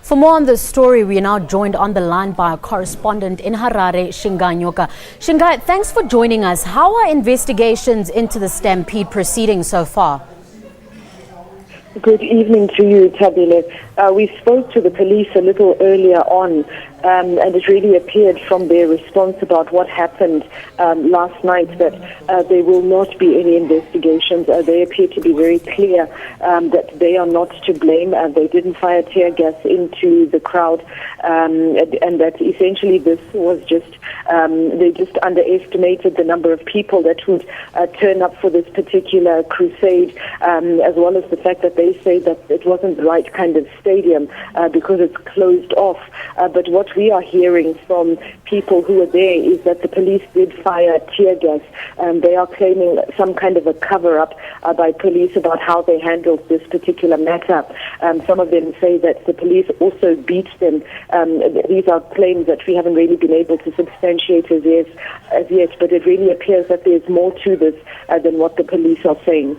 For more on this story, we are now joined on the line by our correspondent in Harare, Shingai Nyoka. Shingai, thanks for joining us. How are investigations into the stampede proceeding so far? Good evening to you, Tabile. We spoke to the police a little earlier on, and it really appeared from their response about what happened last night that there will not be any investigations. They appear to be very clear that they are not to blame. They didn't fire tear gas into the crowd, and that essentially this was just, they just underestimated the number of people that would turn up for this particular crusade, as well as the fact that they say that it wasn't the right kind of stadium because it's closed off. But what we are hearing from people who are there is that the police did fire tear gas. They are claiming some kind of a cover-up by police about how they handled this particular matter. Some of them say that the police also beat them. These are claims that we haven't really been able to substantiate as yet, but it really appears that there's more to this than what the police are saying.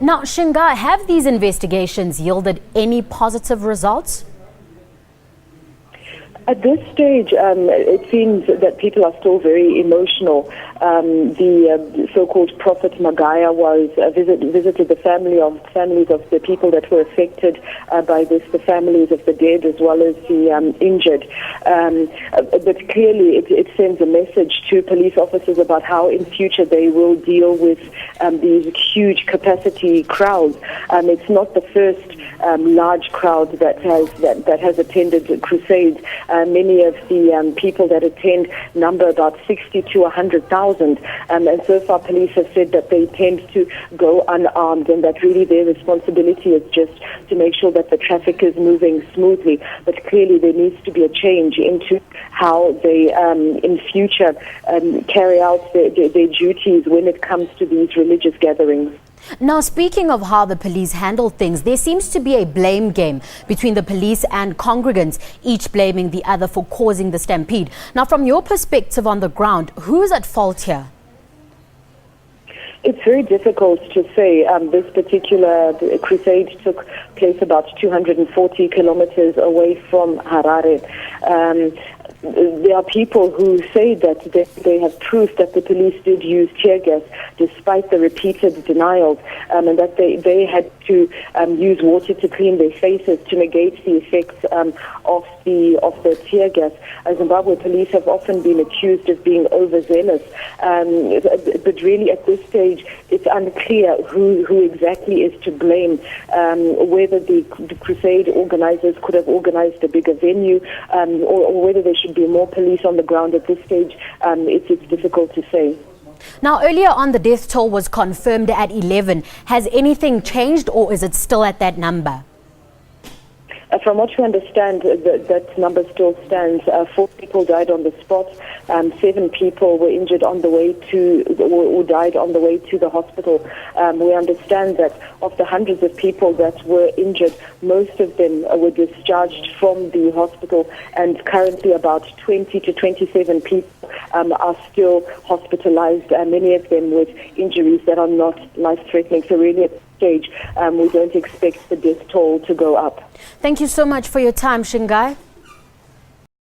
Now, Shingai, have these investigations yielded any positive results? At this stage, it seems that people are still very emotional. The so-called Prophet Magaya was visited the families of the people that were affected by this, the families of the dead as well as the injured. But clearly, it sends a message to police officers about how in future they will deal with these huge capacity crowds. It's not the first large crowd that has attended crusades. Many of the people that attend number about 60 to 100,000, and so far police have said that they tend to go unarmed, and that really their responsibility is just to make sure that the traffic is moving smoothly. But clearly there needs to be a change into how they in future carry out their duties when it comes to these religious gatherings. Now, speaking of how the police handle things, there seems to be a blame game between the police and congregants, each blaming the other for causing the stampede. Now, from your perspective on the ground, who is at fault here? It's very difficult to say. This particular crusade took place about 240 kilometers away from Harare. There are people who say that they have proof that the police did use tear gas despite the repeated denials, and that they had to use water to clean their faces to negate the effects of the tear gas. Zimbabwe police have often been accused of being overzealous, but really at this stage it's unclear who exactly is to blame, whether the crusade organizers could have organized a bigger venue, or whether there should be more police on the ground. At this stage, it's difficult to say. Now, earlier on, the death toll was confirmed at 11. Has anything changed, or is it still at that number? From what we understand, that number still stands. 4 people died on the spot. 7 people were injured on the way to, or died on the way to the hospital. We understand that of the hundreds of people that were injured, most of them were discharged from the hospital, and currently about 20 to 27 people are still hospitalized, many of them with injuries that are not life-threatening. So really at this stage, we don't expect the death toll to go up. Thank you so much for your time, Shingai.